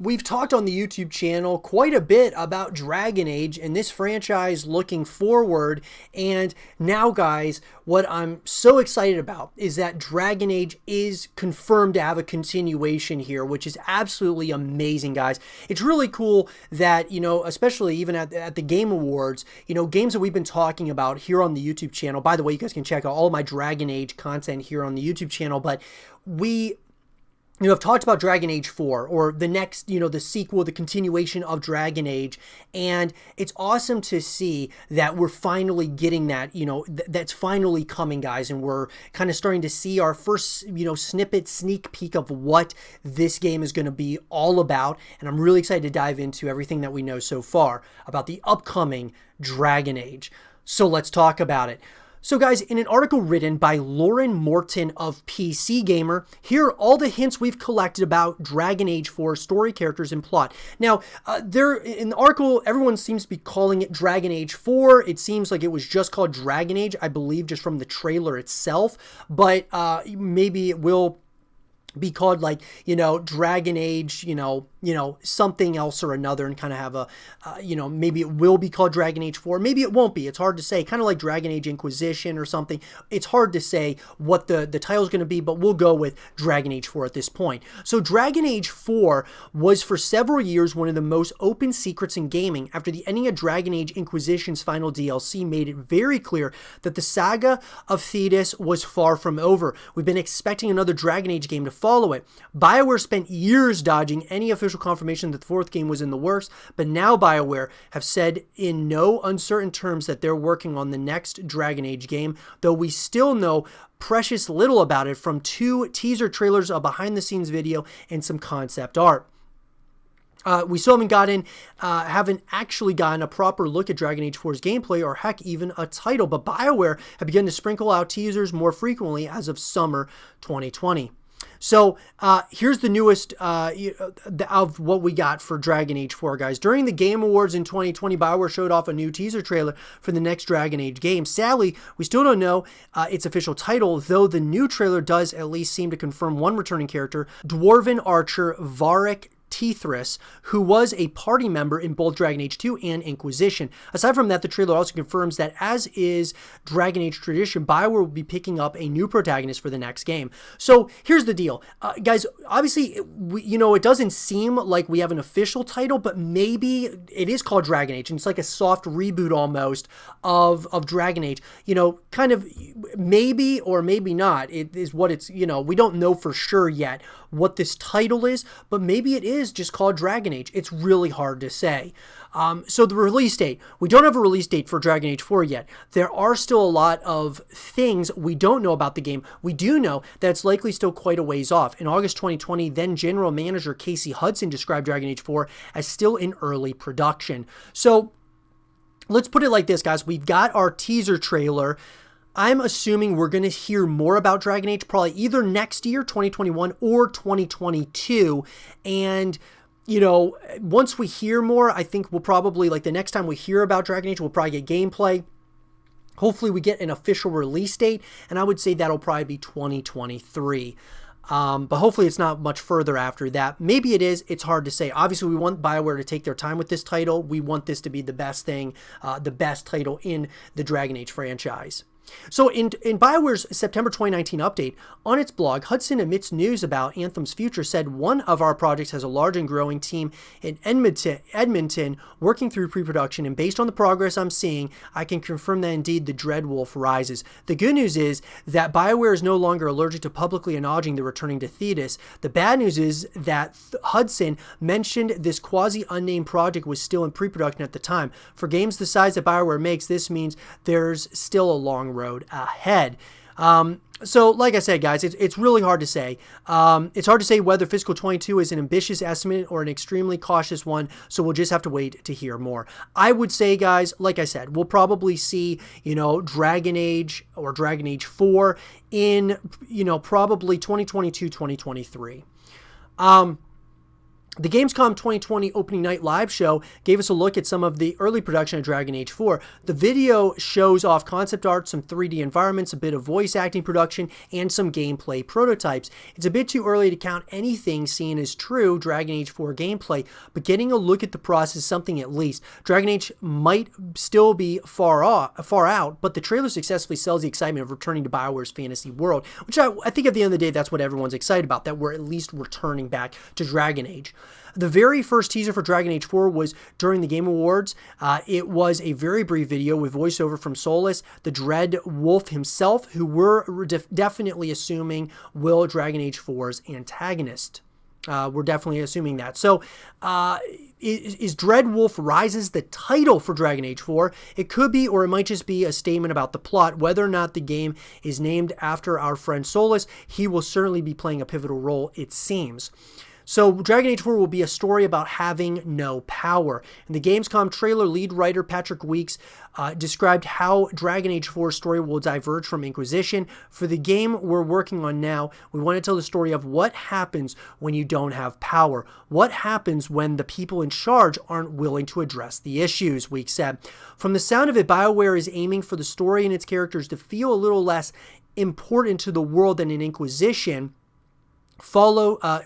We've talked on the YouTube channel quite a bit about Dragon Age and this franchise looking forward. And now, guys, what I'm so excited about is that Dragon Age is confirmed to have a continuation here, which is absolutely amazing, guys. It's really cool that, especially even at the Game Awards, games that we've been talking about here on the YouTube channel. By the way, you guys can check out all my Dragon Age content here on the YouTube channel, but I've talked about Dragon Age 4 or the next, the sequel, the continuation of Dragon Age. And it's awesome to see that we're finally getting that, that's finally coming, guys. And we're kind of starting to see our first, sneak peek of what this game is going to be all about. And I'm really excited to dive into everything that we know so far about the upcoming Dragon Age. So let's talk about it. So guys, in an article written by Lauren Morton of PC Gamer, here are all the hints we've collected about Dragon Age 4 story, characters, and plot. Now, in the article, everyone seems to be calling it Dragon Age 4. It seems like it was just called Dragon Age, I believe, just from the trailer itself. But maybe it will be called Dragon Age, something else or another, and kind of have a, maybe it will be called Dragon Age 4. Maybe it won't be. It's hard to say. Kind of like Dragon Age Inquisition or something. It's hard to say what the title is going to be, but we'll go with Dragon Age 4 at this point. So Dragon Age 4 was for several years one of the most open secrets in gaming after the ending of Dragon Age Inquisition's final DLC made it very clear that the saga of Thetis was far from over. We've been expecting another Dragon Age game to follow it. BioWare spent years dodging any official confirmation that the fourth game was in the works, but now BioWare have said in no uncertain terms that they're working on the next Dragon Age game, though we still know precious little about it from 2 teaser trailers, a behind-the-scenes video, and some concept art. We still haven't actually gotten a proper look at Dragon Age 4's gameplay or heck, even a title, but BioWare have begun to sprinkle out teasers more frequently as of summer 2020. So here's the newest of what we got for Dragon Age 4, guys. During the Game Awards in 2020, BioWare showed off a new teaser trailer for the next Dragon Age game. Sadly, we still don't know its official title, though the new trailer does at least seem to confirm one returning character, Dwarven Archer Varric Tethris, who was a party member in both Dragon Age 2 and Inquisition. Aside from that, the trailer also confirms that, as is Dragon Age tradition, BioWare will be picking up a new protagonist for the next game. So here's the deal. Guys, obviously, it doesn't seem like we have an official title, but maybe it is called Dragon Age, and it's like a soft reboot almost of Dragon Age. Kind of maybe or maybe not. It is what it's, we don't know for sure yet what this title is, but maybe it is just called Dragon Age. It's really hard to say. So the release date, we don't have a release date for Dragon Age 4 yet. There are still a lot of things we don't know about the game. We do know that it's likely still quite a ways off. In August 2020, then General Manager Casey Hudson described Dragon Age 4 as still in early production. So let's put it like this, guys. We've got our teaser trailer. I'm assuming we're going to hear more about Dragon Age probably either next year, 2021, or 2022. And, once we hear more, I think we'll probably, the next time we hear about Dragon Age, we'll probably get gameplay. Hopefully we get an official release date, and I would say that'll probably be 2023. But hopefully it's not much further after that. Maybe it is. It's hard to say. Obviously, we want BioWare to take their time with this title. We want this to be the best thing, the best title in the Dragon Age franchise. So in BioWare's September 2019 update, on its blog, Hudson, amidst news about Anthem's future, said one of our projects has a large and growing team in Edmonton working through pre-production, and based on the progress I'm seeing, I can confirm that indeed the Dreadwolf rises. The good news is that BioWare is no longer allergic to publicly acknowledging the returning to Thetis. The bad news is that Hudson mentioned this quasi-unnamed project was still in pre-production at the time. For games the size that BioWare makes, this means there's still a long road ahead. So like I said, guys, it's really hard to say. It's hard to say whether fiscal 22 is an ambitious estimate or an extremely cautious one, so we'll just have to wait to hear more. I would say, guys, like I said, we'll probably see, Dragon Age or Dragon Age 4 in, probably 2022, 2023. The Gamescom 2020 opening night live show gave us a look at some of the early production of Dragon Age 4. The video shows off concept art, some 3D environments, a bit of voice acting production, and some gameplay prototypes. It's a bit too early to count anything seen as true Dragon Age 4 gameplay, but getting a look at the process is something at least. Dragon Age might still be far out, but the trailer successfully sells the excitement of returning to BioWare's fantasy world, which I think at the end of the day, that's what everyone's excited about, that we're at least returning back to Dragon Age. The very first teaser for Dragon Age 4 was during the Game Awards. It was a very brief video with voiceover from Solus, the Dread Wolf himself, who we're definitely assuming will Dragon Age 4's antagonist. We're definitely assuming that. So, is Dread Wolf Rises the title for Dragon Age 4? It could be, or it might just be a statement about the plot. Whether or not the game is named after our friend Solus, he will certainly be playing a pivotal role, it seems. So Dragon Age 4 will be a story about having no power. In the Gamescom trailer, lead writer Patrick Weeks described how Dragon Age 4's story will diverge from Inquisition. For the game we're working on now, we want to tell the story of what happens when you don't have power. What happens when the people in charge aren't willing to address the issues, Weeks said. From the sound of it, BioWare is aiming for the story and its characters to feel a little less important to the world than in Inquisition,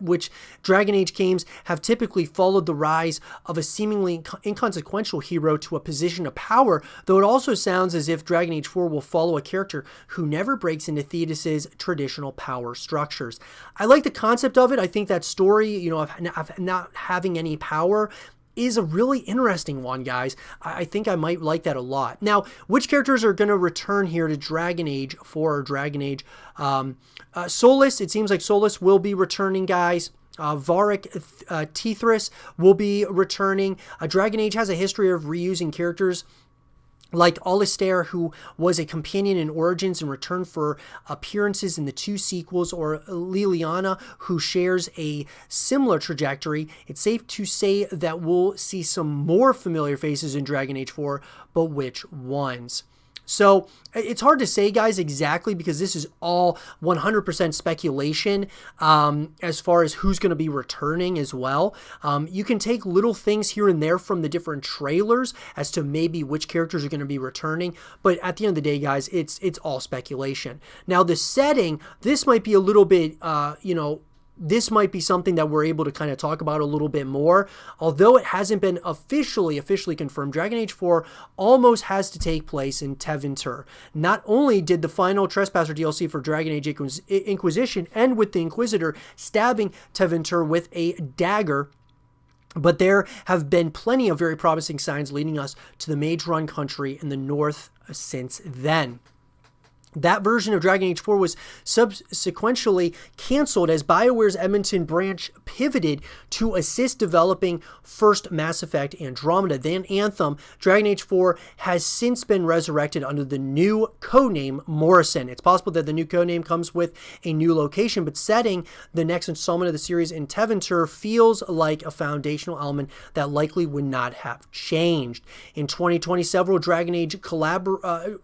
which Dragon Age games have typically followed the rise of a seemingly inconsequential hero to a position of power, though it also sounds as if Dragon Age 4 will follow a character who never breaks into Thetis' traditional power structures. I like the concept of it. I think that story, of not having any power is a really interesting one, guys. I think I might like that a lot. Now, which characters are going to return here to Dragon Age 4 or Dragon Age? Solus, it seems like Solus will be returning, guys. Varric Tethris will be returning. Dragon Age has a history of reusing characters like Alistair, who was a companion in Origins in return for appearances in the 2 sequels, or Liliana, who shares a similar trajectory. It's safe to say that we'll see some more familiar faces in Dragon Age 4, but which ones? So it's hard to say, guys, exactly, because this is all 100% speculation as far as who's going to be returning as well. You can take little things here and there from the different trailers as to maybe which characters are going to be returning, but at the end of the day, guys, it's all speculation. Now, the setting, this might be a little bit, this might be something that we're able to kind of talk about a little bit more. Although it hasn't been officially confirmed, Dragon Age 4 almost has to take place in Tevinter. Not only did the final Trespasser DLC for Dragon Age Inquisition end with the Inquisitor stabbing Tevinter with a dagger, but there have been plenty of very promising signs leading us to the Mage Run country in the north since then. That version of Dragon Age 4 was subsequently canceled as BioWare's Edmonton branch pivoted to assist developing first Mass Effect Andromeda. Then Anthem, Dragon Age 4 has since been resurrected under the new codename Morrison. It's possible that the new codename comes with a new location, but setting the next installment of the series in Tevinter feels like a foundational element that likely would not have changed. In 2020, several Dragon Age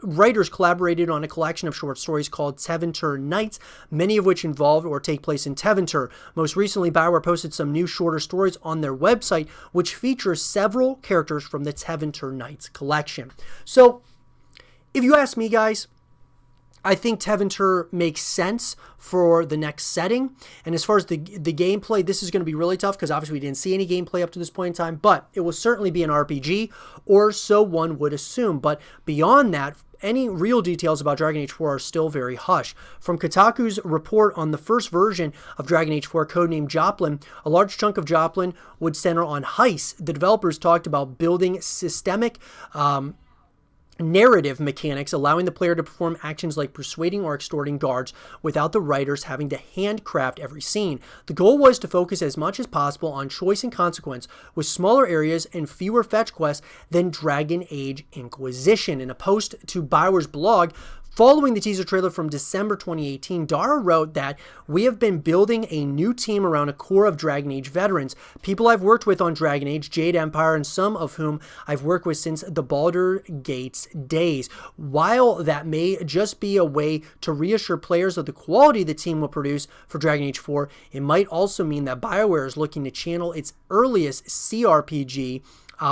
writers collaborated on a collection of short stories called Tevinter Nights, many of which involve or take place in Tevinter. Most recently, BioWare posted some new shorter stories on their website, which features several characters from the Tevinter Nights collection. So, if you ask me, guys, I think Tevinter makes sense for the next setting. And as far as the gameplay, this is going to be really tough because obviously we didn't see any gameplay up to this point in time, but it will certainly be an RPG, or so one would assume. But beyond that, any real details about Dragon Age 4 are still very hush. From Kotaku's report on the first version of Dragon Age 4, codenamed Joplin, a large chunk of Joplin would center on heists. The developers talked about building systemic narrative mechanics, allowing the player to perform actions like persuading or extorting guards without the writers having to handcraft every scene. The goal was to focus as much as possible on choice and consequence, with smaller areas and fewer fetch quests than Dragon Age Inquisition. In a post to BioWare's blog, Following the teaser trailer from December 2018, Dara wrote that we have been building a new team around a core of Dragon Age veterans, people I've worked with on Dragon Age, Jade Empire, and some of whom I've worked with since the Baldur's Gates days. While that may just be a way to reassure players of the quality the team will produce for Dragon Age 4, it might also mean that BioWare is looking to channel its earliest CRPG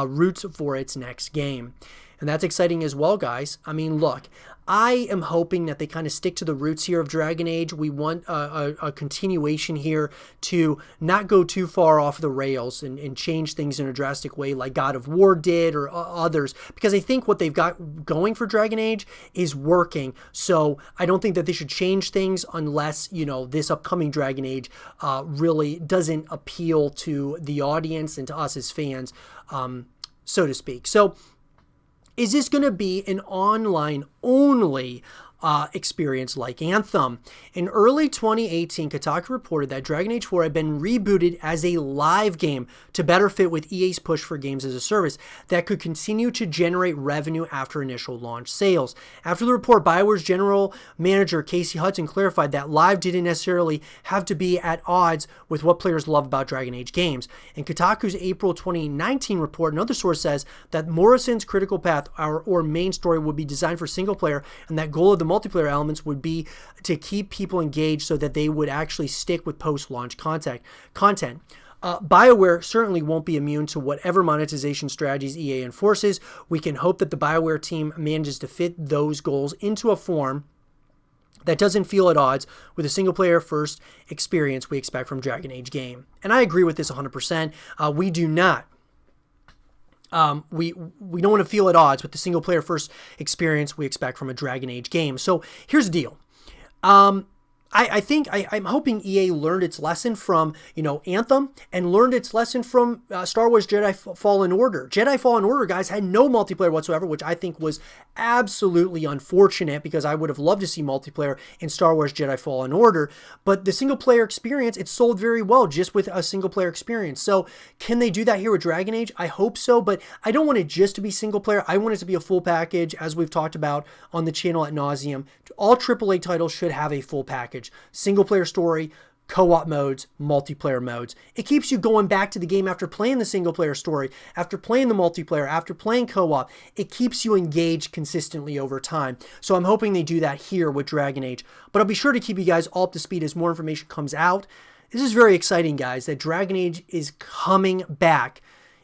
roots for its next game. And that's exciting as well, guys. I mean, look, I am hoping that they kind of stick to the roots here of Dragon Age. We want a continuation here to not go too far off the rails and change things in a drastic way like God of War did or others, because I think what they've got going for Dragon Age is working. So I don't think that they should change things unless, you know, this upcoming Dragon Age really doesn't appeal to the audience and to us as fans, so to speak. So is this going to be an online-only experience like Anthem? In early 2018, Kotaku reported that Dragon Age 4 had been rebooted as a live game to better fit with EA's push for games as a service that could continue to generate revenue after initial launch sales. After the report, BioWare's general manager Casey Hudson clarified that live didn't necessarily have to be at odds with what players love about Dragon Age games. In Kotaku's April 2019 report, another source says that Morrison's Critical Path, or main story, would be designed for single player, and that goal of the multiplayer elements would be to keep people engaged so that they would actually stick with post-launch content. BioWare certainly won't be immune to whatever monetization strategies EA enforces. We can hope that the BioWare team manages to fit those goals into a form that doesn't feel at odds with a single-player first experience we expect from Dragon Age game. And I agree with this 100%. We do not. We don't want to feel at odds with the single player first experience we expect from a Dragon Age game. So here's the deal. I'm hoping EA learned its lesson from, Anthem, and learned its lesson from Star Wars Jedi Fallen Order. Jedi Fallen Order, guys, had no multiplayer whatsoever, which I think was absolutely unfortunate because I would have loved to see multiplayer in Star Wars Jedi Fallen Order. But the single player experience, it sold very well just with a single player experience. So can they do that here with Dragon Age? I hope so, but I don't want it just to be single player. I want it to be a full package, as we've talked about on the channel ad nauseum. All AAA titles should have a full package. Single player story, co-op modes, multiplayer modes. It keeps you going back to the game after playing the single player story, after playing the multiplayer, after playing co-op. It keeps you engaged consistently over time. So I'm hoping they do that here with Dragon Age. But I'll be sure to keep you guys all up to speed as more information comes out. This is very exciting, guys, that Dragon Age is coming back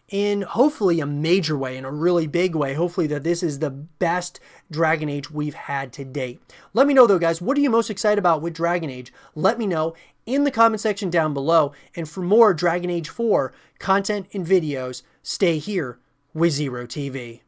in hopefully a major way, in a really big way. Hopefully that this is the best Dragon Age we've had to date. Let me know though, guys, what are you most excited about with Dragon Age? Let me know in the comment section down below. And for more Dragon Age 4 content and videos, stay here with Zero TV.